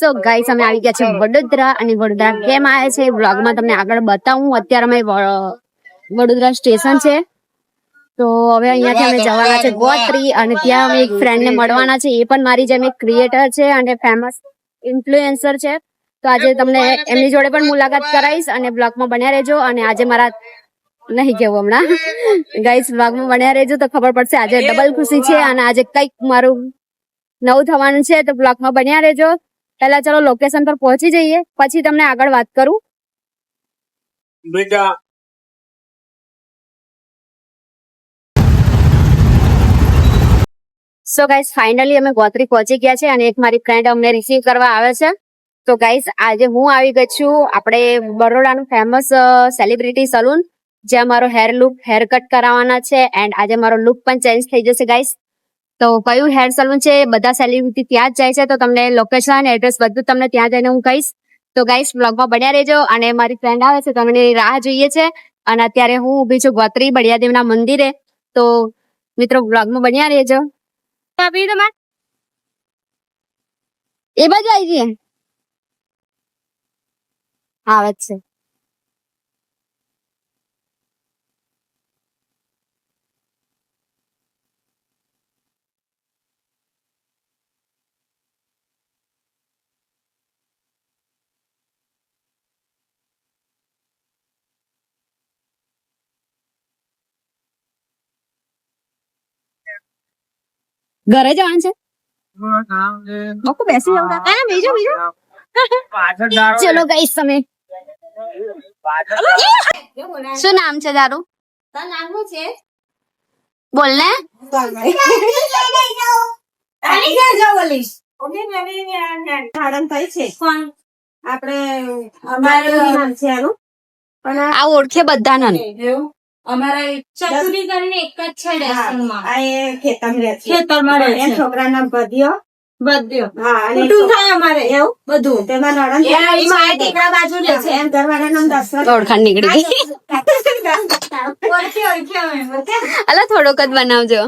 So guys અમે આવી ગયા છે વડોદરા અને વડોદરા કેમ આવ્યા છે વ્લોગમાં તમને આગળ બતાવું. અત્યારે અમે વડોદરા સ્ટેશન છે તો હવે અહીંયાથી અમે જવાના છે ગોત્રી અને ત્યાં અમે એક ફ્રેન્ડ ને મળવાના છે. એ પણ મારી જેમ એક ક્રિએટર છે અને ફેમસ ઇન્ફ્લુએન્સર છે. તો આજે તમને એમની જોડે પણ મુલાકાત કરાવીશ અને બ્લોગમાં બન્યા રહેજો. અને આજે મારા નહીં કેવું હમણાં ગાઈસ બ્લોગમાં બન્યા રહેજો તો ખબર પડશે. આજે ડબલ ખુશી છે અને આજે કઈક મારું નવું થવાનું છે તો બ્લોગમાં બન્યા રહેજો. પહેલા ચલો લોકેશન પર પહોંચી જઈએ પછી તમને આગળ વાત કરું. સો ગાઈસ ફાઇનલી અમે ગોત્રી પહોંચી ગયા છે અને એક મારી ફ્રેન્ડ અમને રિસીવ કરવા આવે છે. તો ગાઈસ આજે હું આવી ગઈ છું આપણે બરોડાનું ફેમસ સેલિબ્રિટી સલૂન જ્યાં મારો હેર કટ કરાવવાના છે. એન્ડ આજે મારો લુક પણ ચેન્જ થઈ જશે ગાઈસ. તો કયું હેર સલૂન છે બધા સેલિબ્રિટી ત્યાં જ જાય છે તો તમને લોકેશન એડ્રેસ બધું તમને ત્યાં જઈને હું કહીશ. તો ગાઈસ બ્લોગમાં બન્યા રહેજો. અને મારી ફ્રેન્ડ આવે છે તો અમને રાહ જોઈએ છે અને અત્યારે હું ઊભી છું ગોત્રી બળિયાદેવના મંદિરે. તો મિત્રો બ્લોગમાં બન્યા રહેજો. એ બાજુ આવી જઈએ આવે છે. ઘરે જવાનું છે બકુ બેસી જાવ બીજું ચલો ગાઈસ તમે શું નામ છે તારું? બોલ ને આ ઓળખે બધા ને અમારા ચતુરી કરીને એક જ છે રેસ્ટોરન્ટમાં. આ એ ખેતરમાં રહે છે. છોકરાના બધ્યો હા અને બધું થાય અમારે એવું બધું તેમાં નણંદ મારા દીકરા બાજુ રહે છે એમ ઘરવાળા નામ દશરથ ઓળખાણ નીકળી ગઈ. અલા થોડોક જ બનાવજો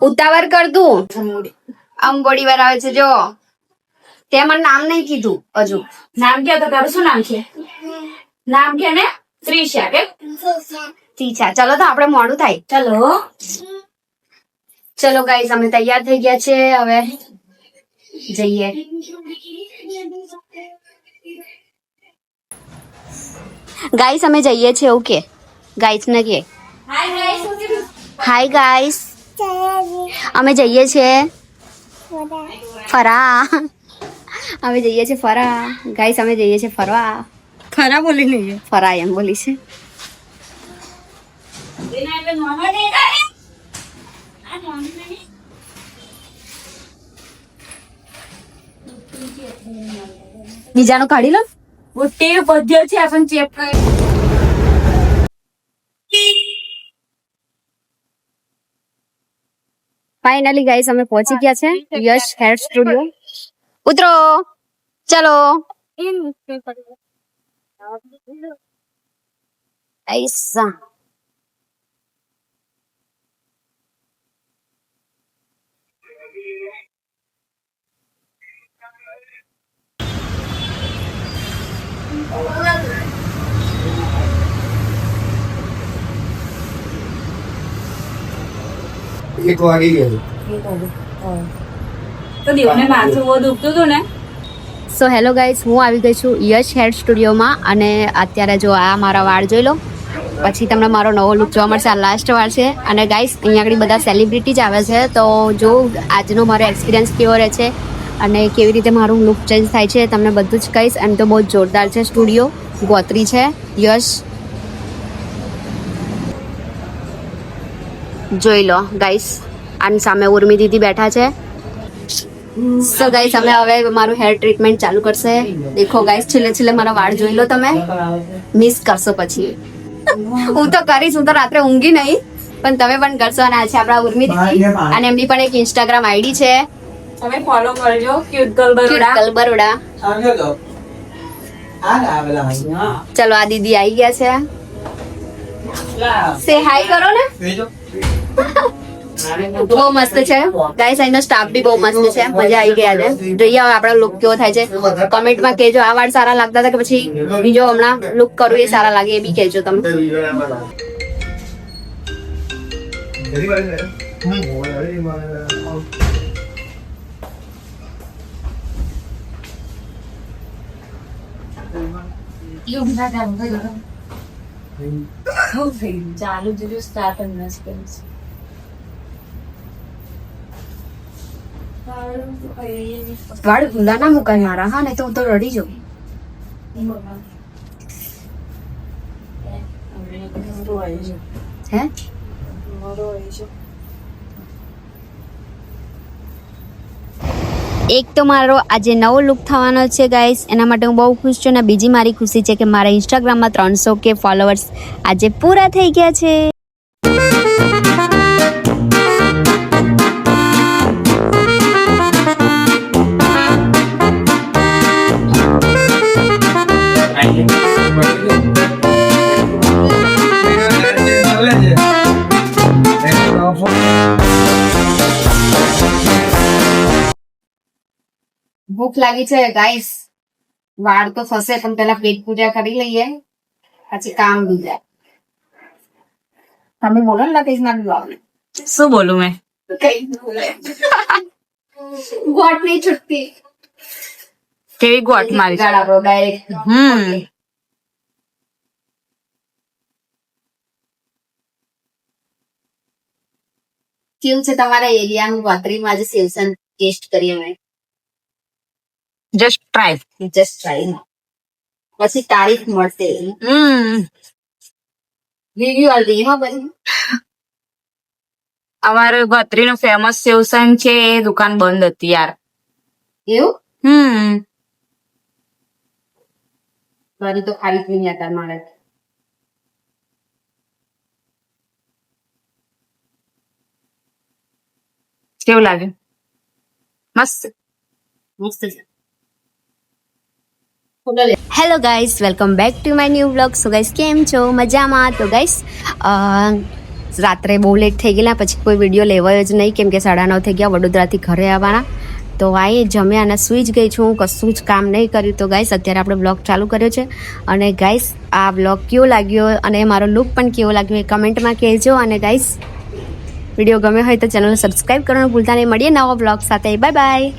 ઉતાવળ કર તું. આમ બોડી વાર આવે છે જો તે મને નામ નહીં કીધું હજુ. નામ કે તો તારું શું નામ છે? નામ કે ને ત્રિષા કે તીછા. ચલો તો આપણે મોડું થાય. ચલો ગાઈસ અમે તૈયાર થઈ ગયા છે હવે જઈએ. ગાઈસ અમે જઈએ છીએ ઓકે ગાઈસ ને કે હાય ગાઈસ અમે જઈએ છીએ ફરા. અમે જઈએ છીએ ફરા ગાઈસ અમે જઈએ છીએ ફરવા. ખરા બોલી નહીં ફરા એમ બોલી છે. બીજાનું કાઢી લો બુટ્ટી બધ્યો છે આપણ ચેક કરી. ફાઇનલી ગાઈસ અમે પહોંચી ગયા છે યશ હેર સ્ટુડિયો. ઉતરો ચલો. ऐसा એક વાગી ગયું તો દેવને માથું બહુ દુખતું હતું ને. સો હેલો ગાઈસ હું આવી ગઈ છું યશ હેર સ્ટુડિયોમાં અને અત્યારે જો આ મારા વાળ જોઈ લો પછી તમને મારો નવો લુક જોવા મળશે. આ લાસ્ટ વાર છે અને ગાઈસ અહીંયા આગળ બધા સેલિબ્રિટી જ આવે છે તો જો આજનો મારો એક્સપિરિયન્સ કેવો રહે છે અને કેવી રીતે મારું લુક ચેન્જ થાય છે તમને બધું જ કહીશ. એમ તો બહુ જ જોરદાર છે સ્ટુડિયો. ગોત્રી છે યશ જોઈ લો ગાઈસ. આની સામે ઉર્મી દીદી બેઠા છે. સો ગાઈસ અમે હવે મારું હેર ટ્રીટમેન્ટ ચાલુ કરશે. દેખો ગાઈસ છેલ્લે મારા વાળ જોઈ લો તમે મિસ કરશો પછી. હું તો કરીશ હું તો રાત્રે ઊંઘી નહીં પણ તમે પણ કરશો. અને આ છે આપણા ઉર્મી દીદી અને એમની પણ એક ઇન્સ્ટાગ્રામ આઈડી છે તમે ફોલો કરજો ક્યુટ ગર્લ બરોડા. ચલો આ દીદી આવી ગયા છે. સે હાય કરો ને. બહુ મસ્ત છે ગાઈસ, અહીંનો સ્ટાફ બી બહુ મસ્ત છે, મજા આવી ગયા છે. જોઈએ હવે આપણા લુક કેવો થાય છે, કમેન્ટમાં કહેજો. આ વાળ સારા લાગતા હતા કે પછી બીજો હમણાં લુક કરું એ સારા લાગે એ બી કહેજો તમે. ચાલુ જ સ્ટાર્ટ વાળ ખુલ્લા ના મુકાય મારા, હા ને તો હું તો રડી જાઉં. હે એક તો મારો આજે નવો લુક થવાનો છે ગાઈસ, એના માટે હું બહુ ખુશ છું. અને બીજી મારી ખુશી છે કે મારા ઇન્સ્ટાગ્રામમાં 300K ફોલોવર્સ આજે પૂરા થઈ ગયા છે. ભૂખ લાગી છે ગાઈસ, વાળ તો થશે પણ પેલા પેટ પૂજા કરી લઈએ પછી કામ બીજા. તમે બોલો ને લતીશ ના બ્લોગ. શું બોલું મેં? કઈ ગોટ નહીં છૂટતી. કેવી ગોટ મારી ગાળ આપણો ડાયરેક્ટ. કેવું છે તમારા એરિયાનું વાતરીમાં? આજે સેવસન ટેસ્ટ કરીએ મેં. Just try. પછી તારીખ મળશે, રિવ્યુ આવી હા બધી. અમારે ગોત્રીનું ફેમસ સેવસન છે, એ દુકાન બંધ હતી યાર. એવું મારી તો ખાલી પીને હતા મારે. કેવું લાગે? મસ્ત મસ્ત છે. Hello guys, welcome back to my new vlog. So guys કેમ છો? મજામાં? તો ગાઈસ રાત્રે બહુ લેટ થઈ ગયેલા, પછી કોઈ વિડીયો લેવાયો જ નહીં કેમ કે 9:30 થઈ ગયા. વડોદરાથી ઘરે આવવાના તો આવીએ જમ્યા અને સૂઈ જ ગઈ છું. હું કશું જ કામ નહીં કર્યું. તો ગાઈસ અત્યારે આપણે બ્લોગ ચાલુ કર્યો છે. અને ગાઈસ આ બ્લોગ કેવો લાગ્યો અને મારો લુક પણ કેવો લાગ્યો એ કમેન્ટમાં કહેજો. અને ગાઈસ વિડીયો ગમે હોય તો ચેનલ સબસ્ક્રાઈબ કરવાનું ભૂલતા નહીં. મળીએ નવા બ્લોગ સાથે. Bye bye.